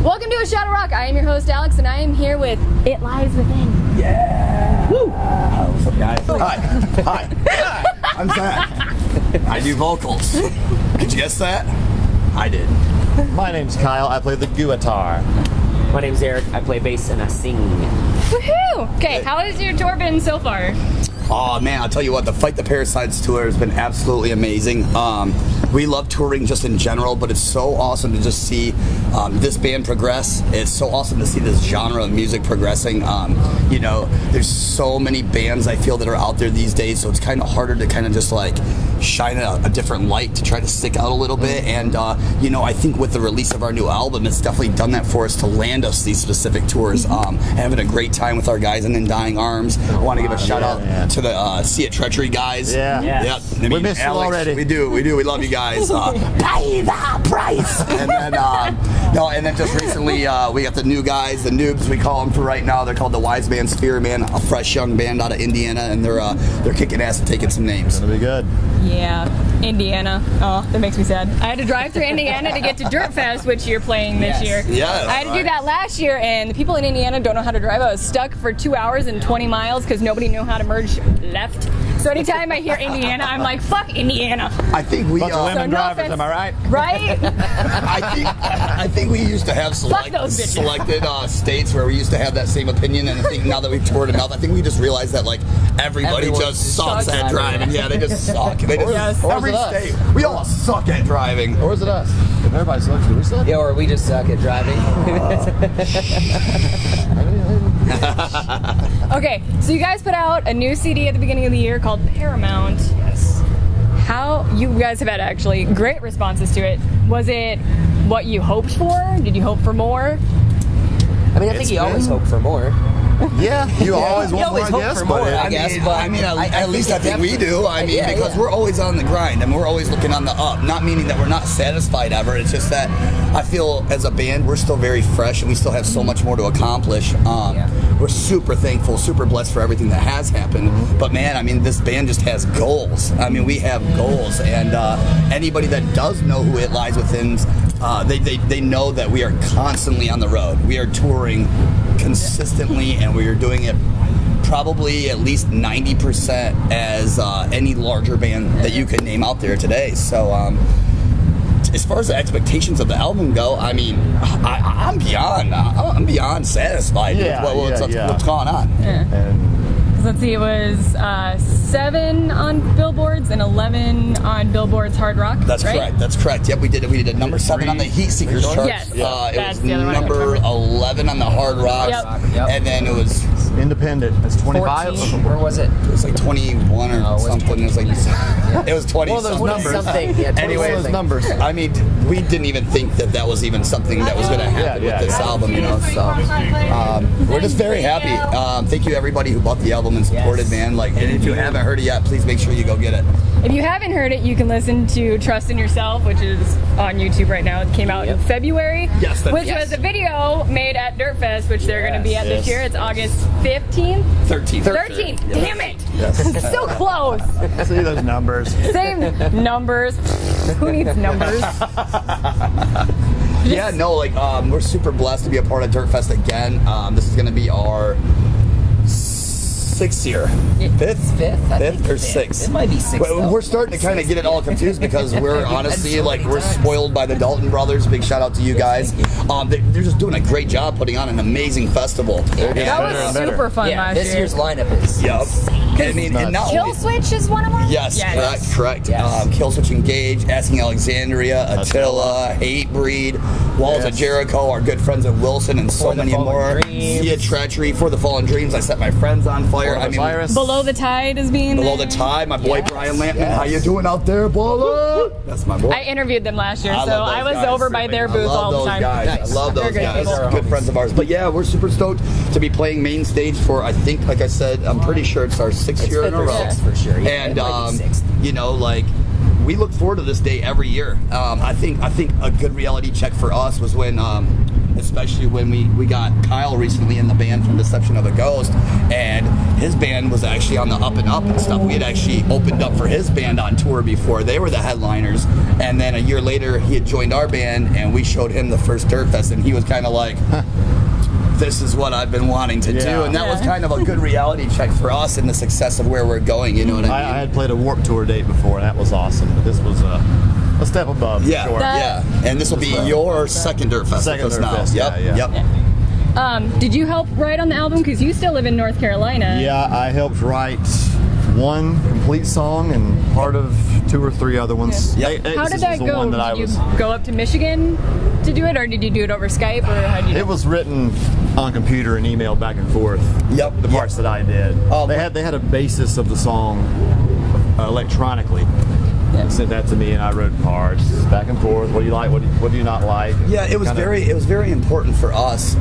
Welcome to A Shot of Rock. I am your host, Alex, and I am here with It Lies Within. Yeah! Woo! What's up, guys? Hi. I'm Zach. I do vocals. Did you guess that? I did. My name's Kyle. I play the guitar. My name's Eric. I play bass and I sing. Woohoo! Okay, how has your tour been so far? Oh man, I'll tell you what, the Fight the Parasites Tour has been absolutely amazing. We love touring just in general, but it's so awesome to just see this band progress. It's so awesome to see this genre of music progressing. You know, there's so many bands I feel that are out there these days, so it's kind of harder to kind of just like shine a different light to try to stick out a little bit. And you know, I think with the release of our new album, it's definitely done that for us to land us these specific tours. Having a great time with our guys in Dying Arms. I want to give a shout out to the See It Treachery guys. Yeah. Yep. I mean, We miss you Alex, already. We do. We love you guys. Pay the price. And then, and then just recently, we got the new guys, the noobs we call them for right now. They're called the Wise Man Sphere Man, a fresh young band out of Indiana, and they're kicking ass and taking some names. It's gonna be good. Yeah, Indiana. Oh, that makes me sad. I had to drive through Indiana to get to Dirt Fest, which you're playing this year. Yes. I had to do that last year, and the people in Indiana don't know how to drive. I was stuck for 2 hours and 20 miles because nobody knew how to merge left. So anytime I hear Indiana, I'm like, fuck Indiana. I think we Bunch of women So no drivers, offense. am I right? Right? I think we used to have Fuck those bitches. selected states where we used to have that same opinion, and I think now that we've toured enough, I think we just realized that like everybody Everyone just sucks sucks at at driving. Yeah, they just suck. They just, Yes. Or is every it us? state, we all suck at driving. Or is it us? If everybody sucks, do we suck? Yeah, or we just suck at driving. Okay, so you guys put out a new CD at the beginning of the year called Paramount. Yes. How you guys have had actually great responses to it. Was it what you hoped for? Did you hope for more? I mean, I think you always hope for more. Yeah, you always You want always more, I hope guess, for more, but I guess. At least I think we do. I mean, Yeah, because yeah. we're always on the grind and we're always looking on the up. Not meaning that we're not satisfied ever. It's just that I feel as a band we're still very fresh and we still have so much more to accomplish. We're super thankful, super blessed for everything that has happened. But man, I mean, this band just has goals. I mean, we have goals, and anybody that does know who It Lies Within, they know that we are constantly on the road. We are touring consistently, and we are doing it probably at least 90% as any larger band that you could name out there today. So as far as the expectations of the album go, I mean, I'm beyond satisfied with what's going on. And Let's see, it was 7 on Billboards and 11 on Billboard's Hard Rock. That's right? correct. That's correct. Yep, we did a number 7 on the Heat Seekers chart. Yes. It That's was the other one I number remember. 11 on the Hard Rock, Yep. and then it was independent. That's 25. 14, or was it? like 21 or No, it was something. It was like it was 20. One of those something. numbers. Something. Yeah, Anyway, those numbers. I mean, we didn't even think that was even something that was going to happen Yeah, with this album, you know. So we're just very happy. Thank you everybody who bought the album and supported, man. Like, and if you haven't heard it yet, please make sure you go get it. If you haven't heard it, you can listen to Trust in Yourself, which is on YouTube right now. It came out in February, Yes, which was a video made at Dirt Fest, which they're going to be at this Yes. year. It's August 15th. 13. 13. Damn it. So close. See those numbers. Same numbers. Who needs numbers? Yeah, no, like we're super blessed to be a part of Dirt Fest again. This is going to be our 6th year. Fifth? Fifth? I Fifth think or fifth. 6th? It might be 6th. Well, we're starting to kind of get it all confused because we're honestly we're spoiled by the Dalton brothers. Big shout out to you guys. They're just doing a great job putting on an amazing festival. That was super fun Yeah, last this year. year's lineup is. Yep. I mean, and not Kill only, Switch is one of them? yes, Yes. correct. Yes. Killswitch Engage, Asking Alexandria, Attila, Hatebreed, Walls of Jericho, our good friends at Wilson, and so For the many Fallen more. Dreams. See a Treachery, For the Fallen Dreams. I set my friends on fire. I mean, Virus. Below the Tide is being Below there. the Tide, my boy Yes. Brian Lampman. Yes. How you doing out there, baller? That's my boy. I interviewed them last year, I so love those I was guys. over by their booth I love all the those time. guys. Nice. I love They're those good guys. people. Good friends of ours. But yeah, we're super stoked to be playing main stage for, I think, like I said, I'm pretty sure it's our 6th year in fifth a or row. sixth for sure. Yeah, And it might be sixth. you know, like, we look forward to this day every year. I think a good reality check for us was when especially when we got Kyle recently in the band from Deception of a Ghost, and his band was actually on the up and up and stuff. We had actually opened up for his band on tour before. They were the headliners, and then a year later he had joined our band, and we showed him the first Dirt Fest, and he was kind of like, this is what I've been wanting to do, and that was kind of a good reality check for us and the success of where we're going, you know what I mean? I had played a Warped Tour date before, and that was awesome, but this was a step above, for sure. And this will be your second Dirt Fest. Second with us Dirt now. Fest, Yep. Did you help write on the album? Because you still live in North Carolina. Yeah, I helped write one complete song and part of 2 or 3 other ones. Yeah. How did that go? Did you was, go up to Michigan to do it, or did you do it over Skype, or how did you do it? It was written on computer and emailed back and forth. Yep. The parts that I did. They had a basis of the song electronically. Yeah. Sent that to me, and I wrote parts back and forth. What do you like? What do you not like? Yeah, it was very important for us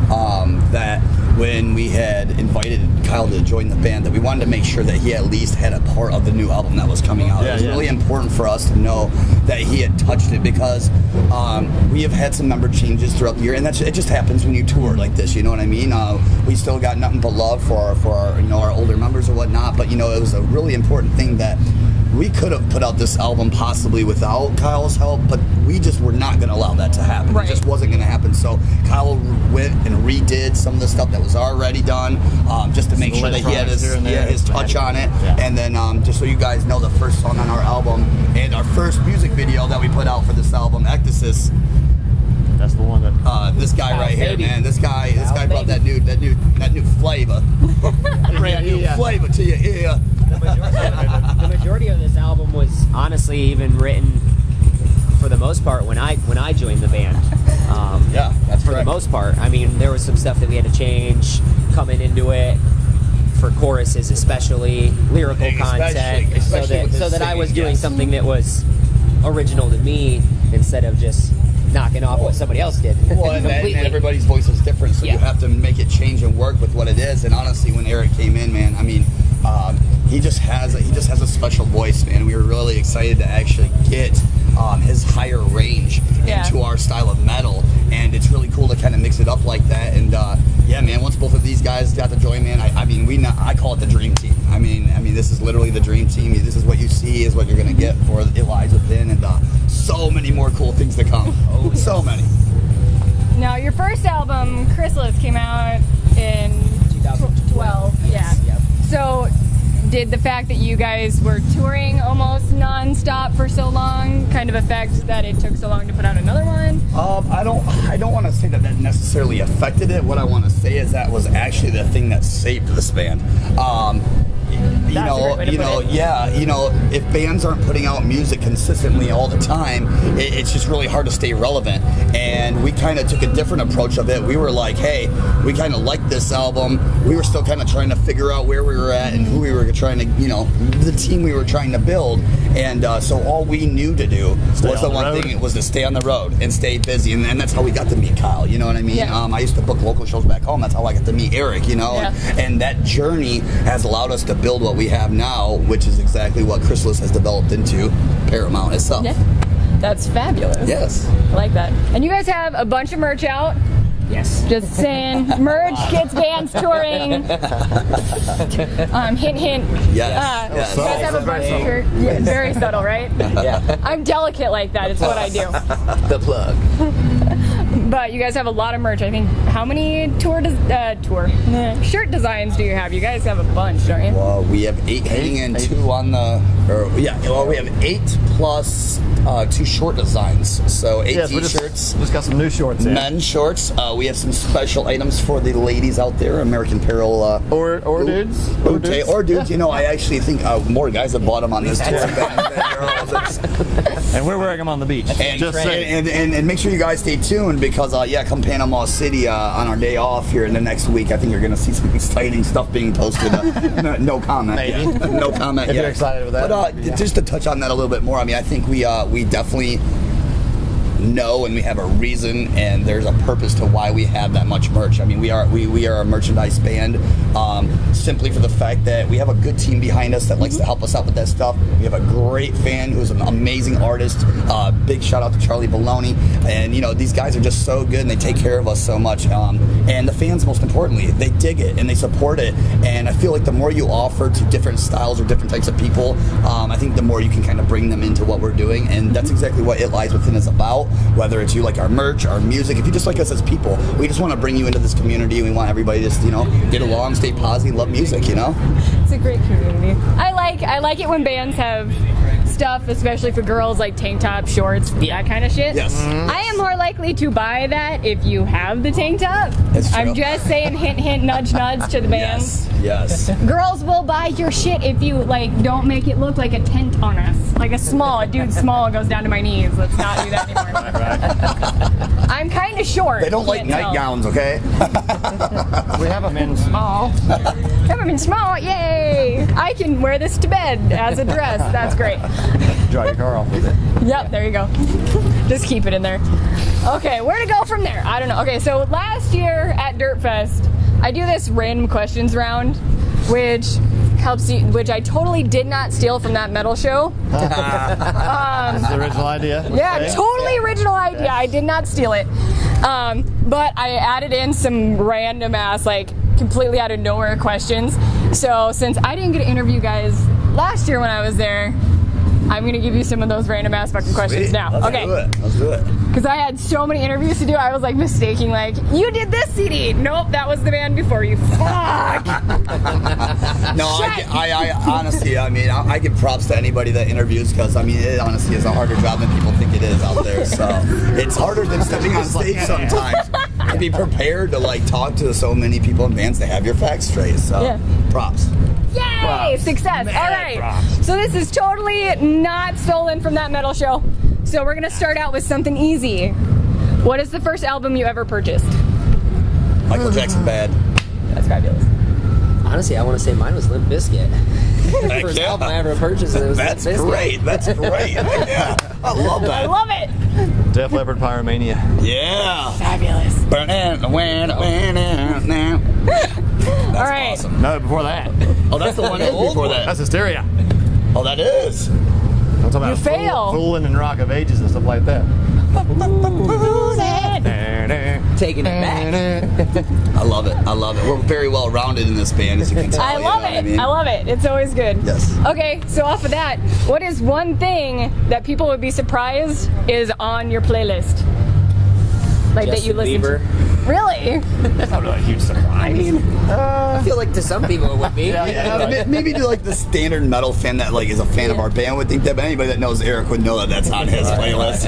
that when we had invited Kyle to join the band, that we wanted to make sure that he at least had a part of the new album that was coming out. It was really important for us to know that he had touched it, because we have had some member changes throughout the year, and it just happens when you tour like this. You know what I mean? We still got nothing but love for our older members or whatnot, but it was a really important thing that we could have put out this album possibly without Kyle's help, but we just were not going to allow that to happen. Right. It just wasn't going to happen. So Kyle went and redid some of the stuff that was already done, just to make sure that he had his touch on it. Yeah. And then just so you guys know, the first song on our album and our first music video that we put out for this album, Ectasis. That's the one that this guy right here, man. This guy brought that new flavor. Brand new flavor to your ear. The majority of this album was honestly even written, for the most part, when I joined the band. That's for the most part. I mean, there was some stuff that we had to change coming into it, for choruses especially, lyrical content, so that I was doing something that was original to me instead of just knocking off what somebody else did. Well, and everybody's voice is different, so you have to make it change and work with what it is. And honestly, when Eric came in, man, I mean, he just has a special voice, man. We were really excited to actually get his higher range into our style of metal, and it's really cool to kind of mix it up like that. And man, once both of these guys got to join, man, I call it the dream team. I mean, this is literally the dream team. This is what you see is what you're gonna get for It Lies Within, and so many more cool things to come. So many. Now, your first album, Chrysalis, came out in 2012. Yeah. Yep. So, did the fact that you guys were touring almost non-stop for so long kind of affect that it took so long to put out another one? I don't want to say that necessarily affected it. What I want to say is that was actually the thing that saved this band. If bands aren't putting out music consistently all the time, it's just really hard to stay relevant. And we kind of took a different approach of it. We were like, hey, we kind of liked this album. We were still kind of trying to figure out where we were at and who we were trying to, the team we were trying to build. And so all we knew to do was the one thing, was to stay on the road and stay busy. And that's how we got to meet Kyle, you know what I mean? Yeah. I used to book local shows back home. That's how I got to meet Eric, and that journey has allowed us to build what we have now, which is exactly what Chrysalis has developed into Paramount itself. Yeah. That's fabulous. Yes. I like that. And you guys have a bunch of merch out. Yes. Just saying, merch gets bands touring. Hint, hint. Yes. You guys have a bunch of shirts. Yeah, very subtle, right? Yeah. I'm delicate like that. It's what I do. The plug. But you guys have a lot of merch. I think, how many shirt designs do you have? You guys have a bunch, don't you? Well, we have 8 hanging and 2 on the. We have 8 plus 2 short designs. So 8 t-shirts. Just got some new shorts in. Men's shorts. We have some special items for the ladies out there. American Apparel. Or dudes. Or dudes. I actually think more guys have bought them on this tour than girls. And we're wearing them on the beach. And make sure you guys stay tuned, because come Panama City on our day off here in the next week. I think you're going to see some exciting stuff being posted. No comment. Maybe. No comment. If you're excited with that. But just to touch on that a little bit more, I think we definitely know and we have a reason and there's a purpose to why we have that much merch. I mean, we are a merchandise band simply for the fact that we have a good team behind us that likes to help us out with that stuff. We have a great fan who's an amazing artist. Big shout out to Charlie Baloney. And, you know, these guys are just so good and they take care of us so much. And the fans, most importantly, they dig it and they support it. And I feel like the more you offer to different styles or different types of people, I think the more you can kind of bring them into what we're doing. And that's exactly what It Lies Within is about. Whether it's you like our merch, our music, if you just like us as people, we just want to bring you into this community. We want everybody to just, you know, get along, stay positive, love music, you know? It's a great community. I like it when bands have stuff, especially for girls, like tank tops, shorts, that kind of shit. Yes. I am more likely to buy that if you have the tank top. That's true. I'm just saying, hint, hint, nudge, nudge to the bands. Yes. Girls will buy your shit if you, like, don't make it look like a tent on us. Like a dude small goes down to my knees. Let's not do that anymore. I'm kind of short. They don't like nightgowns, okay? We have them in small. Have them in small, yay! I can wear this to bed as a dress. That's great. Drive your car off with it. Yep, there you go. Just keep it in there. Okay, where to go from there? I don't know. Okay, so last year at Dirt Fest, I do this random questions round, which helps you, which I totally did not steal from that metal show. That's the original idea. Yeah, totally original idea. I did not steal it. But I added in some random ass, like, completely out of nowhere questions. So since I didn't get to interview guys last year when I was there, I'm going to give you some of those random ass fucking questions now. Let's do it. Because I had so many interviews to do, I was like mistaking, like, you did this CD. Nope, that was the band before you. Fuck. No, I honestly, I mean, I give props to anybody that interviews because, I mean, it honestly is a harder job than people think it is out there. So it's harder than stepping on stage sometimes. To be prepared to, like, talk to so many people and bands to have your facts straight. So props. Yay! Props. Success. Mad All right. props. So this is totally not stolen from that metal show. So we're going to start out with something easy. What is the first album you ever purchased? Michael Jackson Bad. That's fabulous. Honestly, I want to say mine was Limp Bizkit. The first album I ever purchased. It was That's Limp Bizkit. great. That's great. Yeah, I love that. I love it. Def Leppard Pyromania. Yeah. Fabulous. That's All right. awesome. No, before that. Oh, that's the one before that. That's Hysteria. Oh, that is. I'm talking about You fail. Fooling and Rock of Ages and stuff like that. Taking it back. I love it. I love it. We're very well rounded in this band, as you can tell. I you love know it. what I mean? I love it. It's always good. Yes. Okay, so off of that, what is one thing that people would be surprised is on your playlist? Like that you listen Bieber. to? Really? That's not really a huge surprise. I feel like to some people it would be. Maybe to like the standard metal fan that like is a fan of our band would think that, but anybody that knows Eric would know that that's on his playlist.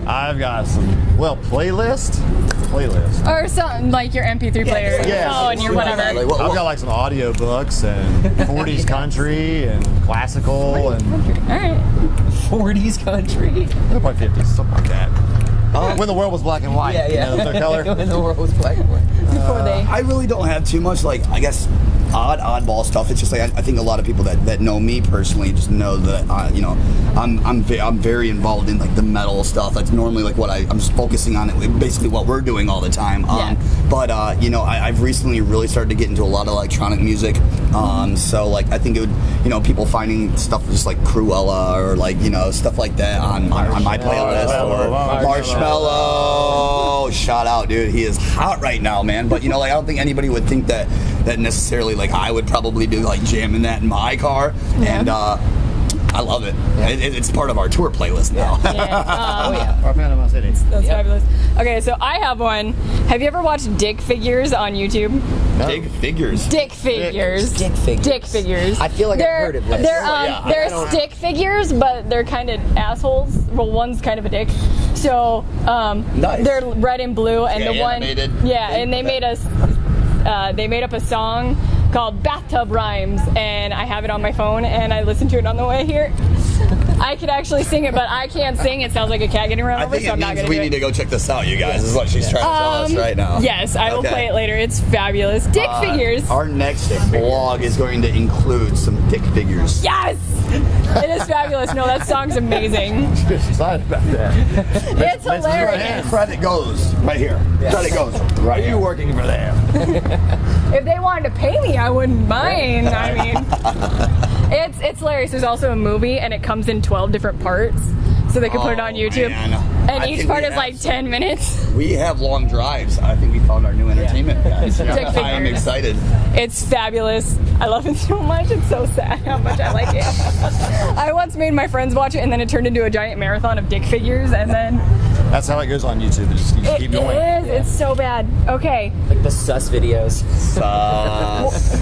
I've got some, playlist. Or something like your MP3 player, your phone, your whatever. Like, what- I've got like some audiobooks and 40s country and classical and All right. 40s country. probably 50s, something like that. When the world was black and white. You know, the color. When the world was black and white. Before they. I really don't have too much, like, I guess, oddball stuff. It's just like I think a lot of people that know me personally just know that you know I'm very involved in like the metal stuff. That's normally like what I'm just focusing on it, basically what we're doing all the time. But you know, I've recently really started to get into a lot of electronic music. So like I think it would, you know, people finding stuff just like Cruella or like, you know, stuff like that on my playlist or Marshmello. Shout out, dude. He is hot right now, man. But you know, like I don't think anybody would think that necessarily like I would probably do like jamming that in my car. And I love it. It's part of our tour playlist now. Our Panama City. That's fabulous. Okay, so I have one. Have you ever watched Dick Figures on YouTube? No. Big figures. Dick Figures. Dick Figures. Dick Figures. I feel like I've heard of this. They're stick figures, but they're kind of assholes. Well, one's kind of a dick. So Nice. they're red and blue, and Yeah, the one, animated. and they made us. They made up a song called Bathtub Rhymes, and I have it on my phone, and I listen to it on the way here. I could actually sing it, but I can't sing. It sounds like a cat getting run over, so I'm not going to do it. We need to go check this out, you guys. This is what she's trying to tell us right now. Yes, I will play it later. It's fabulous. Dick figures. Our next vlog is going to include some dick figures. Yes! It is fabulous. No, that song's amazing. She's excited about that. It's hilarious. Credit goes right here. Yes. Credit goes right here. You working for them? If they wanted to pay me, I wouldn't mind. I mean, it's hilarious. There's also a movie, and it comes in 12 different parts, so they can put it on YouTube. Man. And each part is like 10 minutes. We have long drives. I think we found our new entertainment, guys. I am excited. It's fabulous. I love it so much. It's so sad how much I like it. I once made my friends watch it, and then it turned into a giant marathon of dick figures, and then... That's how it goes on YouTube. It just keep going. It is. Yeah. It's so bad. Okay. Like the sus videos. Sus.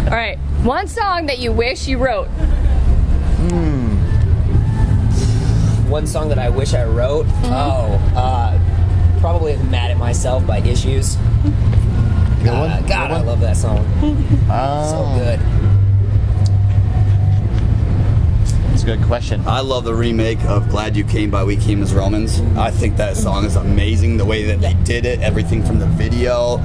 All right. One song that you wish you wrote. One song that I wish I wrote. Probably "Mad at Myself" by Issues. Good one. God, I love that song. So good. That's a good question. I love the remake of "Glad You Came" by We Came as Romans. I think that song is amazing. The way that they did it, everything from the video.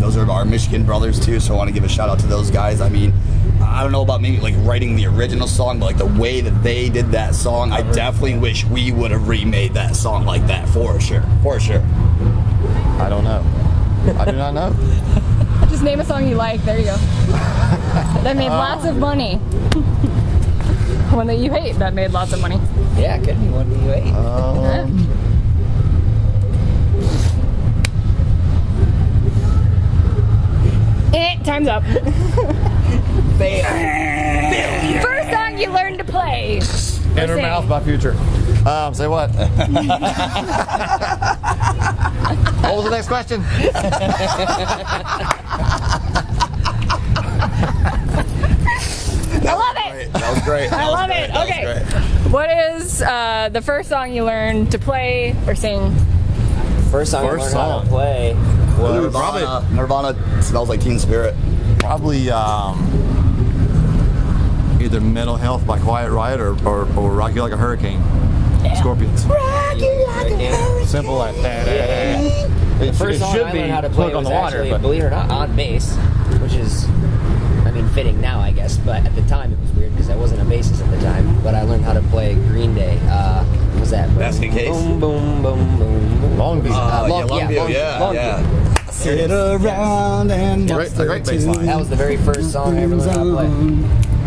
Those are our Michigan brothers too, so I want to give a shout out to those guys. I mean, I don't know about maybe like writing the original song, but like the way that they did that song, I definitely wish we would have remade that song like that for sure. For sure. I don't know. I do not know. Just name a song you like. There you go. That made lots of money. One that you hate that made lots of money. Yeah, it could be one that you hate. Time's up. Failure. First song you learned to play. In her mouth by Future. Say what? What was the next question? I love it. That was great. I love it. Okay. What is the first song you learned to play or sing? First song I learned how to play was Nirvana Smells Like Teen Spirit. Probably either Mental Health by Quiet Riot or Rock You Like a Hurricane. Yeah. Scorpions. Rock you like a hurricane. Simple like that. The first song I learned how to play was actually, believe it or not, on bass, which is, I mean, fitting now, I guess, but at the time it was weird because I wasn't a bassist at the time. But I learned how to play Green Day. What was that? Basket Case. Boom, boom, boom, boom, boom. Longview. Longview. Sit around and Great bass line. That was the very first song I ever learned how to play.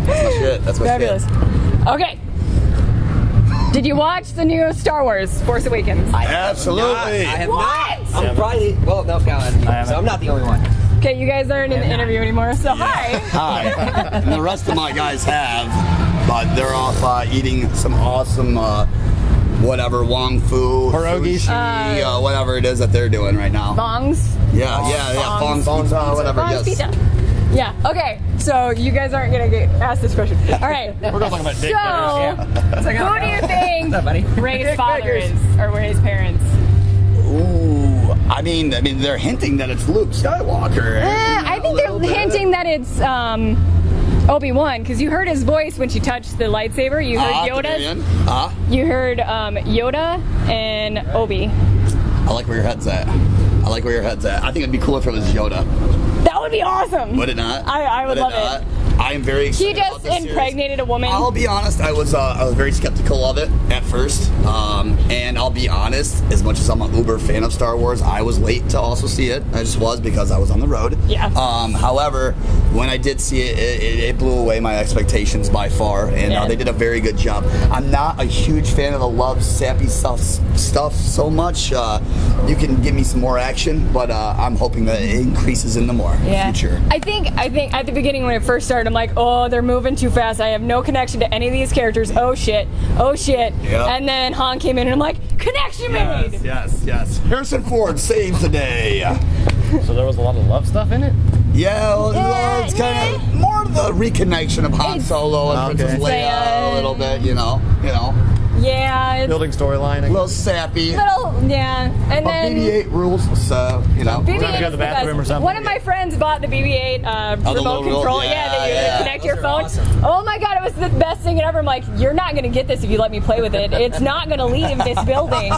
That's my shit. That's my Fabulous. shit. Okay. Did you watch the new Star Wars Force Awakens? Absolutely. I have What? not. I'm probably, well, no, so I'm not the only one. Okay, you guys aren't in the interview anymore, so hi. Hi. And the rest of my guys have, but they're off eating some awesome, whatever, Wong Fu, Pierogies. sushi, whatever it is that they're doing right now. Bongs? Yeah, Fong's pizza, whatever, Bongs yes. pizza. Yeah, okay, so you guys aren't going to get asked this question. All right. We're going to talk about dick So, who do you think Ray's father is, or Ray's parents? Ooh, I mean, they're hinting that it's Luke Skywalker. I think they're hinting that it's Obi-Wan, because you heard his voice when she touched the lightsaber. You heard Yoda's. You heard Yoda and Obi. I like where your head's at. I think it'd be cool if it was Yoda. That would be awesome. Would it not? I would love it. I am very excited. He just impregnated a woman. I'll be honest, I was very skeptical of it at first. And I'll be honest, as much as I'm an uber fan of Star Wars, I was late to also see it. I just was because I was on the road. Yeah. However, when I did see it, it blew away my expectations by far. And they did a very good job. I'm not a huge fan of the love, sappy stuff so much. You can give me some more action, but I'm hoping that it increases in the more in the future. I think at the beginning when it first started, I'm like, oh, they're moving too fast. I have no connection to any of these characters. Oh shit. Yep. And then Han came in and I'm like, connection made. Yes. Harrison Ford saves the day. So there was a lot of love stuff in it? Yeah, well, it's kind of more the reconnection of Han Solo and Princess Leia a little bit, you know. Yeah, it's Building storyline. A little sappy. yeah. And But then BB-8 rules, so, you know. BB-8 We're gonna go to the is bathroom or something. One of my friends bought the BB-8 the remote little- control. yeah, That you yeah. connect Those your are phone. awesome. Oh my god, it was the best thing ever. I'm like, you're not gonna get this if you let me play with it. It's not gonna leave this building.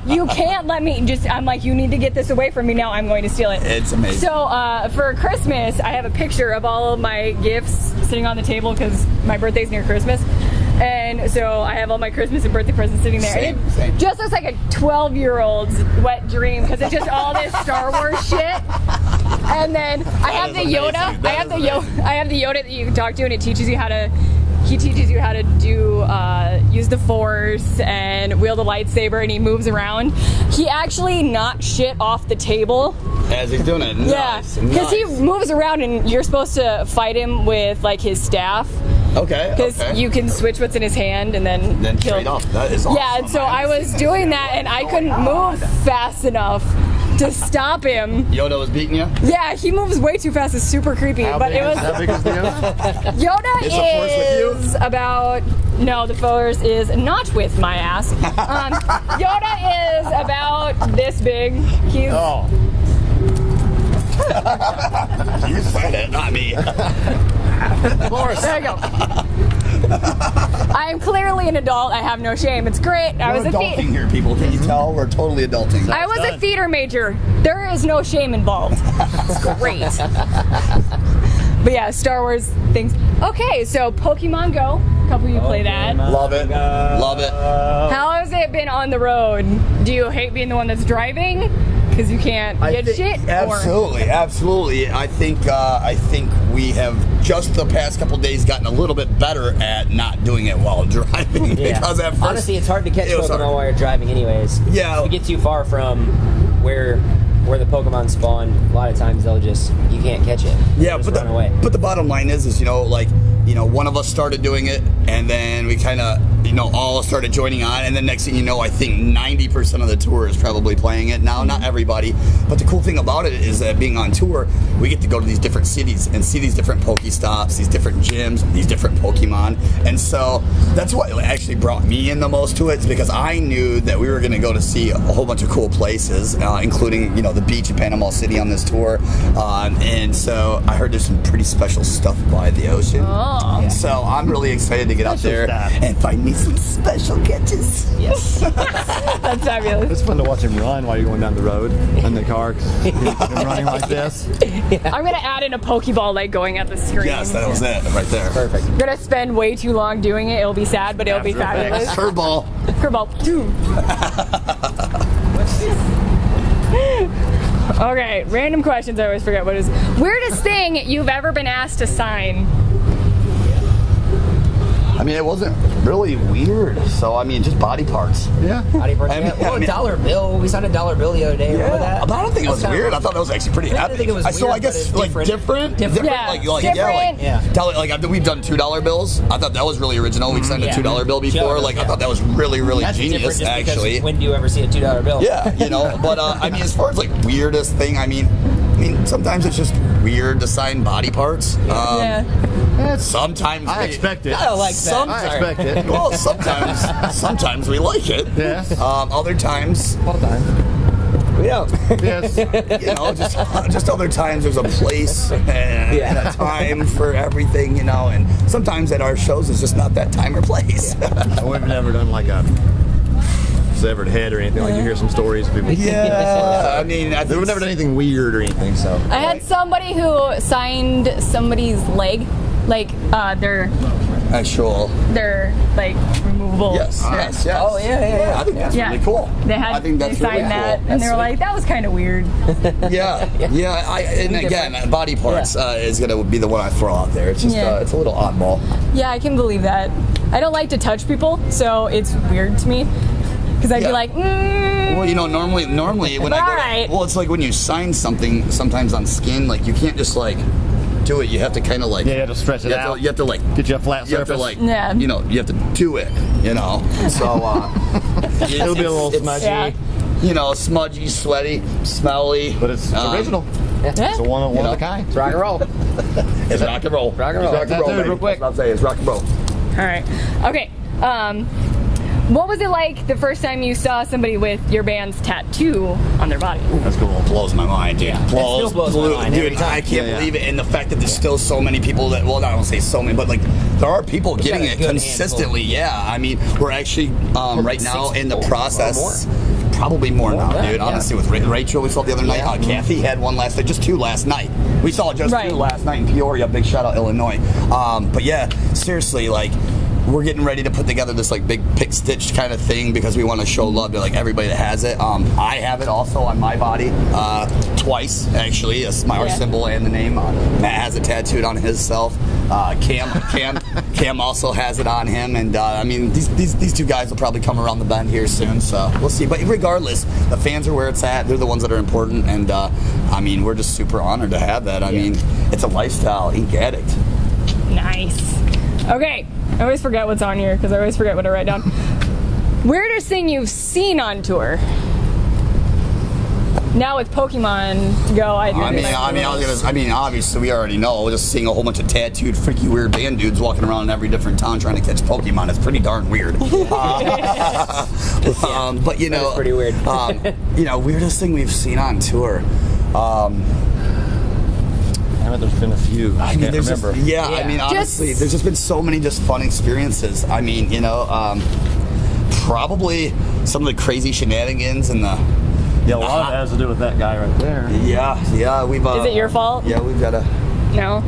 You can't let me. I'm like, you need to get this away from me now. I'm going to steal it. It's amazing. So for Christmas, I have a picture of all of my gifts sitting on the table because my birthday's near Christmas. And so I have all my Christmas and birthday presents sitting there. Same, And it same. just looks like a 12-year-old's wet dream because it's just all this Star Wars shit. And then I have the is Yoda. amazing. That is amazing. I have the Yoda that you can talk to, and it teaches you how to. He teaches you how to do use the Force and wield a lightsaber, and he moves around. He actually knocked shit off the table. As he's doing it. Yeah, Nice. because he Nice. moves around, and you're supposed to fight him with like his staff. Okay. Because okay. you can switch what's in his hand and then kill trade off. That is awesome. Yeah, and so I was doing that, and I couldn't move fast enough to stop him. Yoda was beating you? Yeah, he moves way too fast. It's super creepy. But it was How big is the Yoda? Yoda Is the Force with is about no, the Force is not with my ass. Yoda is about this big. He's Oh. You said it, not me. there you go. I am clearly an adult. I have no shame. It's great. I was We're a adulting here, people. Can you tell? We're totally adulting. I was a theater major. There is no shame involved. It's great. But yeah, Star Wars things. Okay, so Pokemon Go. A couple of you play that. Love it. Love it. How has it been on the road? Do you hate being the one that's driving because you can't get shit? Absolutely, absolutely. I think we have just the past couple days gotten a little bit better at not doing it while driving. Yeah. Because at first, Honestly, it's hard to catch it was Pokemon hard. while you're driving anyways. Yeah. If you get too far from where the Pokemon spawn, a lot of times you can't catch it. Yeah, They'll just but run away. the bottom line is one of us started doing it, and then we kind of all started joining on, and then next thing you know, I think 90% of the tour is probably playing it now. Not everybody, but the cool thing about it is that being on tour, we get to go to these different cities and see these different Pokestops, these different gyms, these different Pokemon, and so that's what actually brought me in the most to it, is because I knew that we were going to go to see a whole bunch of cool places, including the beach in Panama City on this tour, and so I heard there's some pretty special stuff by the ocean. Oh. So I'm really excited to get out there stuff. and find me some special catches. Yes. That's fabulous. It's fun to watch him run while you're going down the road in the car. 'Cause he's been running like this. I'm gonna add in a Pokeball like going at the screen. Yes, that was it right there. Perfect. I'm gonna spend way too long doing it. It'll be sad, but it'll be After effects. fabulous. Curveball. Curveball. Okay, random questions. I always forget what is weirdest thing you've ever been asked to sign. I mean, it wasn't really weird. So I mean, just body parts. Yeah. Body part. I mean- Well, a dollar bill. We signed a dollar bill the other day. Remember that? But I don't think it was That's kinda- weird. I thought that was actually pretty I epic. didn't think it was So I weird, guess but it's like different, different. Yeah, like Yeah. we've done $2 bills. I thought that was really original. We've signed a Yeah. $2 bill before. $2 Like I yeah. thought that was really, really That's genius. different just Actually, because when do you ever see a $2 bill? yeah, But I mean, as far as like weirdest thing, I mean, sometimes it's just weird to sign body parts. Yeah. Sometimes I expect it. I don't like that. I expect it. Well, sometimes we like it. Yes. Other times, All the time. We don't. Yes. just other times there's a place and Yeah. a time for everything, and sometimes at our shows it's just not that time or place. We've never done like a severed head or anything. Like you heir some stories of people. Yeah, I mean, I We've think never done anything weird or anything. So. I had somebody who signed somebody's leg, like their actual. like removable. Yes. Yes. Oh, yeah. I think that's Yeah. really cool. I think they signed that, and they were like, "That was kind of weird." Yeah. And again, body parts is gonna be the one I throw out there. It's just Yeah. it's a little oddball. Yeah, I can believe that. I don't like to touch people, so it's weird to me because I'd Yeah. be like, Well, normally when I go, Alright. well, it's like when you sign something sometimes on skin, like you can't just like do it. You have to kind of like Yeah, you have to stretch it you have out. You have to like Get you a flat you have to surface. like Yeah. you have to do it. So It'll be a little smudgy. Yeah. Smudgy, sweaty, smelly, But it's original. It's a one of a kind. It's rock and roll. It's rock and roll. Rock and roll. It's rock and roll, Dude, baby. real quick. That's what I'm saying. It's rock and roll. All right. Okay. What was it like the first time you saw somebody with your band's tattoo on their body? That's cool. Blows my mind, dude. Yeah, it still blows my mind every Dude, time. I can't believe it. And the fact that there's still so many people that, well, I don't say so many, but like there are people getting got a it good consistently. handful. Yeah, I mean, we're actually right now in the 60 process. Probably more now, than that, dude. yeah. Honestly, with Rachel, we saw the other night. Yeah. Kathy had one last night, just 2 last night. We saw just Right. 2 last night in Peoria. Big shout out, Illinois. But yeah, seriously, like, we're getting ready to put together this like big pick stitch kind of thing because we want to show love to like everybody that has it. I have it also on my body twice actually. It's my art symbol and the name. Matt has it tattooed on his self. Cam also has it on him, and I mean these 2 guys will probably come around the bend here soon, so we'll see. But regardless, the fans are where it's at. They're the ones that are important, and I mean we're just super honored to have that. I mean it's a lifestyle. Ink addict. Nice. Okay, I always forget what's on here because I always forget what I write down. Weirdest thing you've seen on tour? Now with Pokemon Go, I mean, obviously we already know. We're just seeing a whole bunch of tattooed, freaky, weird band dudes walking around in every different town trying to catch Pokemon. It's pretty darn weird. But you know, pretty weird. You know, weirdest thing we've seen on tour. I mean, there's been a few. I can't remember. I mean, honestly, there's just been so many just fun experiences. I mean, you know, probably some of the crazy shenanigans and the. Yeah, a lot of it has to do with that guy right there. Yeah, we've. Is it your fault? Yeah, we've got a. No.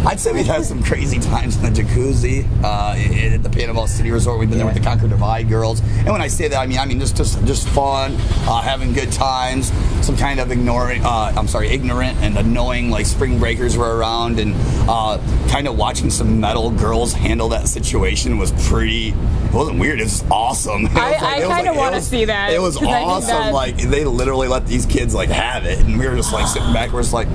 I'd say we've had some crazy times in the jacuzzi at the Panama City Resort. We've been there with the Conquer Divide girls, and when I say that, I mean just fun, having good times. Some kind of ignorant and annoying like spring breakers were around, and kind of watching some metal girls handle that situation was pretty. It wasn't weird. It was awesome. I kind of want to see that. It was awesome. Like they literally let these kids like have it, and we were just like sitting back. We're just like.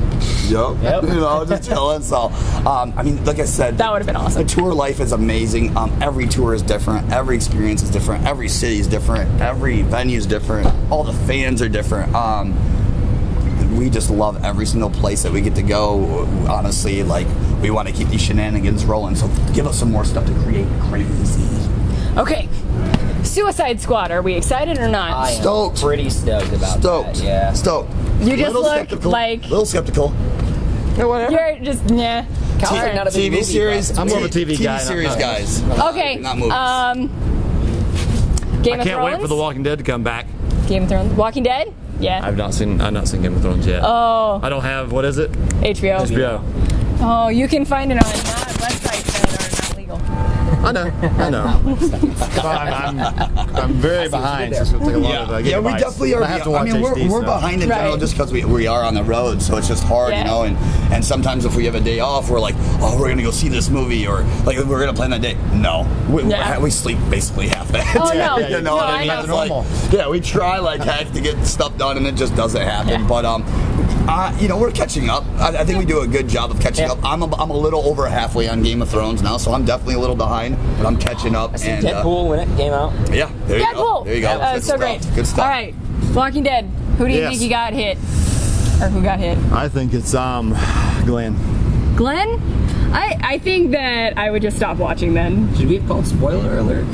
Yep. You know, just chilling. So, I mean, like I said, that would have been awesome. The tour life is amazing. Every tour is different. Every experience is different. Every city is different. Every venue is different. All the fans are different. We just love every single place that we get to go. Honestly, like we want to keep these shenanigans rolling. So, give us some more stuff to create crazy. Okay. Suicide Squad, are we excited or not? I am Stoked. pretty stoked about that. Yeah. Stoked. You just Little look skeptical. like Little skeptical. you're just Not a big TV movie series. buff. I'm more of a TV guy. TV series not- guys. okay. Not movies. Game I of can't Thrones. wait for The Walking Dead to come back. Game of Thrones. Walking Dead. Yeah. I've not seen Game of Thrones yet. Oh. I don't have, what is it? HBO. HBO. Oh, you can find it on websites that are not legal. I know. I'm very behind. So it's gonna take a lot of we advice. definitely are. I have to watch we're HD, behind in general Right. just because we are on the road, so it's just hard, Yeah. you know. And sometimes if we have a day off, we're like, oh, we're gonna go see this movie, or like we're gonna plan that day. No, we sleep basically half that. Oh, no. You know what I mean? I know. It's like, yeah, we try like heck to get stuff done, and it just doesn't happen. Yeah. But you know, we're catching up. I think we do a good job of catching up. I'm a little over halfway on Game of Thrones now, so I'm definitely a little behind, but I'm catching up. I seen And Deadpool when it came out. yeah, there you go. Deadpool. There you go. Good So stuff. great. Good stuff. All right. Walking Dead. Who do you Yes. think you got hit? Or who got hit? I think it's Glenn. Glenn? I think that I would just stop watching then. Should we have called spoiler alert?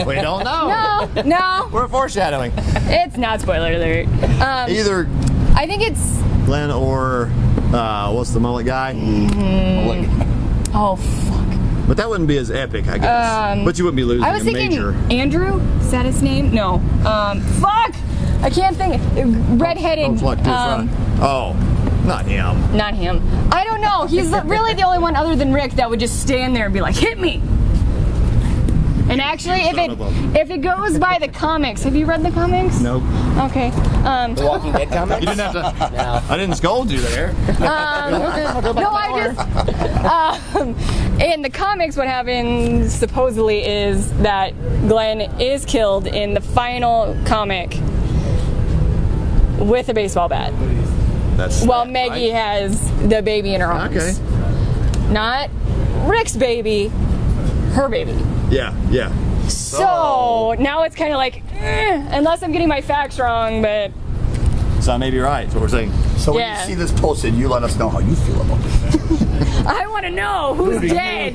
We don't know. No. We're foreshadowing. It's not spoiler alert. Either I think it's. Glenn or what's the mullet guy? Oh, fuck. But that wouldn't be as epic, I guess. But you wouldn't be losing I was a thinking major. Andrew. Is that his name? No. Fuck! I can't think. Redheaded. Oh, not him. Not him. I don't know. He's really the only one other than Rick that would just stand there and be like, hit me. And actually, if it goes by the comics, have you read the comics? Nope. Okay. The Walking Dead comics? You didn't have to. I didn't scold you there. No, I just. In the comics, what happens supposedly is that Glenn is killed in the final comic with a baseball bat. While Maggie has the baby in her arms. Okay. Not Rick's baby, her baby. Yeah. So now it's kind of like, unless I'm getting my facts wrong, but So I may be right. That's what we're saying. So when Yeah. you see this posted, you let us know how you feel about it. I want to know who's dead.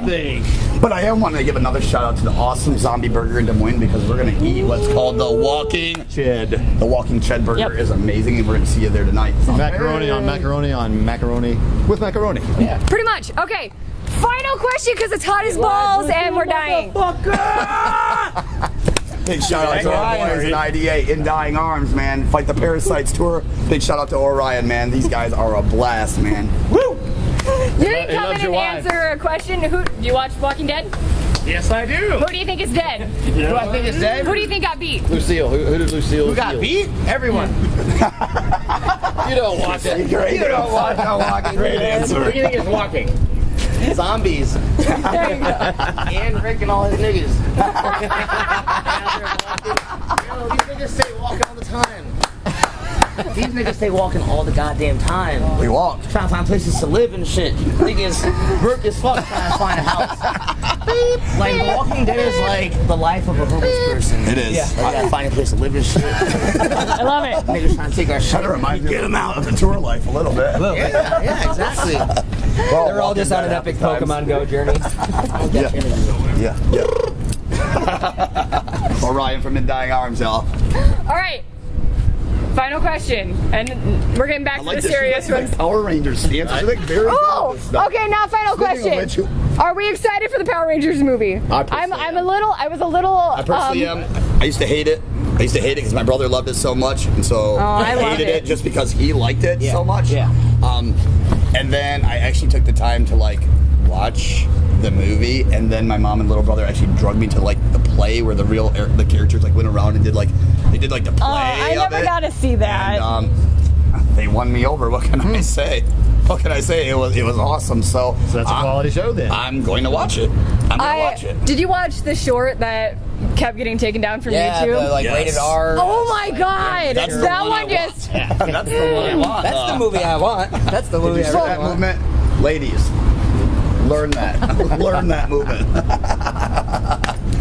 But I am wanting to give another shout out to the awesome zombie burger in Des Moines because we're going to eat what's called the Walking Ched. The Walking Ched burger is amazing, and we're going to see you there tonight. Macaroni on macaroni with macaroni. Yeah. Pretty much. Okay. Final question because it's hot as balls and we're dying. Big shout out to our boys in ID8 in Dying Arms, man. Fight the Parasites Tour. Big shout out to Orion, man. These guys are a blast, man. Woo! You didn't come in and answer a question. Who do you watch Walking Dead? Yes, I do. Who do you think is dead? Who do I think is dead? Who do you think got beat? Lucille. Who did Lucille? Who got beat? Everyone. You don't watch it. You don't watch no Walking. Great answer. Who do you think is walking? Zombies. There you go. And Rick and all his niggas. Yo, these niggas stay walking all the time. These niggas stay walking all the goddamn time. We walk. Trying to find places to live and shit. Niggas broke as fuck trying to find a house. Beep. Like, Walking Dead is like the life of a homeless person. It is. Yeah. Like, gotta find a place to live and shit. I love it. Niggas trying to take our shit. Kind of reminds me, get them out of the tour life a little bit. Yeah, exactly. Well, They're all just on an epic Pokemon Go journey. Yeah. Orion from In Dying Arms, y'all. All right. Final question, and we're getting back to the serious ones. Power Rangers answers like very Oh, good. okay. Now, final Speaking of question: which, are we excited for the Power Rangers movie? I was a little. I personally am. I used to hate it. Because my brother loved it so much, and so I loved hated it. it just because he liked it so much. Yeah. And then I actually took the time to like watch the movie, and then my mom and little brother actually drugged me to like the play where the characters like went around and did the play. I never got to see that. And, they won me over. What can I say? What can I say? It was awesome. So that's a quality show then. I'm going to watch it. I'm going to watch it. Did you watch the short that kept getting taken down from YouTube? The, Yes. rated R. Oh my God! That's the that one one I just. That's the one I want. That's the movie I want. That's the movie I really that want. movement, ladies. Learn that. Learn that movement.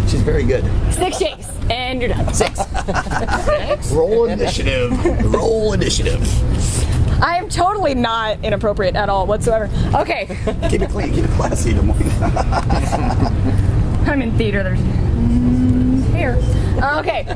She's very good. 6 shakes and you're done. 6. Roll initiative. Roll initiative. I am totally not inappropriate at all whatsoever. Okay. Keep it clean. Keep it classy, Des Moines. I'm in theater. There's here. Okay.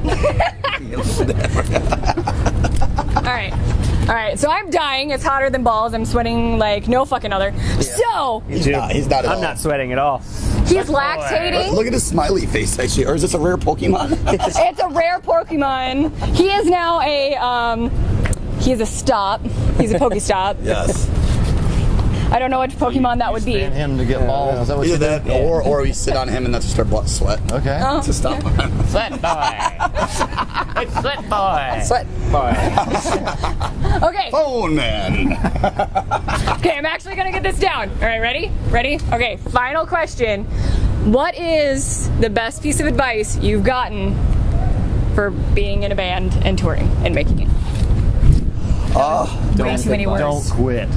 All right. So I'm dying. It's hotter than balls. I'm sweating like no fucking other. So He's not at all. I'm not sweating at all. he's lactating. Look at his smiley face, actually. Or is this a rare Pokemon? It's a rare Pokemon. He is now he's a stop. He's a Pokestop. Yes. I don't know which Pokemon that would be. And him to get balls. Is that what you Either did? that, or we sit on him and that's just our blood sweat. Okay. To stop him. Sweat boy. It's sweat boy. Sweat boy. Okay. Phone man. Okay, I'm actually gonna get this down. All right, ready? Ready? Okay, final question. What is the best piece of advice you've gotten for being in a band and touring and making it? Way too many words. Don't quit.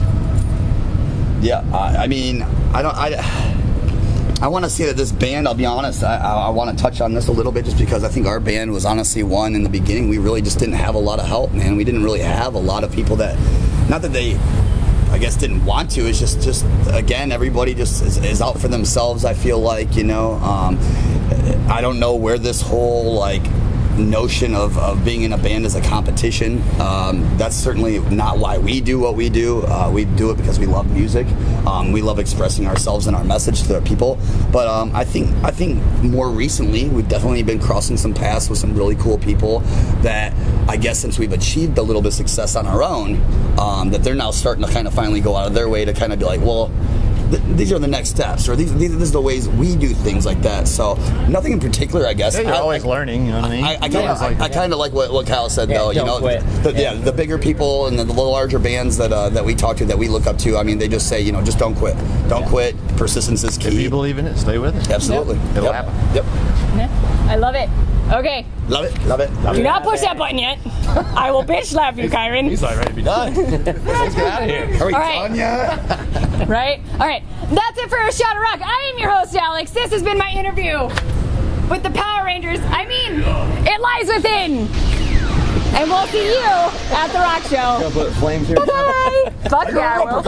Yeah, I mean, I want to say that this band, I'll be honest, I want to touch on this a little bit just because I think our band was honestly one in the beginning. We really just didn't have a lot of help, man. We didn't really have a lot of people that, not that they, I guess, didn't want to. It's just again, everybody just is out for themselves, I feel like, you know. I don't know where this whole, like, notion of being in a band as a competition. That's certainly not why we do what we do. We do it because we love music. We love expressing ourselves and our message to the people. But I think more recently we've definitely been crossing some paths with some really cool people that I guess since we've achieved a little bit of success on our own, that they're now starting to kind of finally go out of their way to kind of be like, well, these are the next steps, or these are the ways we do things like that. So nothing in particular, I guess. Yeah, you're always learning, you know what I mean? I kind of like what Kyle said, though. You know, quit. The bigger people and the larger bands that we talk to, that we look up to. I mean, they just say, you know, just don't quit. Don't quit. Persistence is key. If you believe in it, stay with it. Absolutely, It'll happen. Yep. I love it. Okay. Love it. Love it. Love Do it. not push that button yet. I will bitch slap you, Kyron. He's like ready to be done. Let's get out of here. Are we All right. done yet? Right? All right. That's it for a Shot of Rock. I am your host, Alex. This has been my interview with the Power Rangers. I mean, it lies within. And we'll see you at the Rock Show. Put flames here. Bye. Fuck yeah, I will.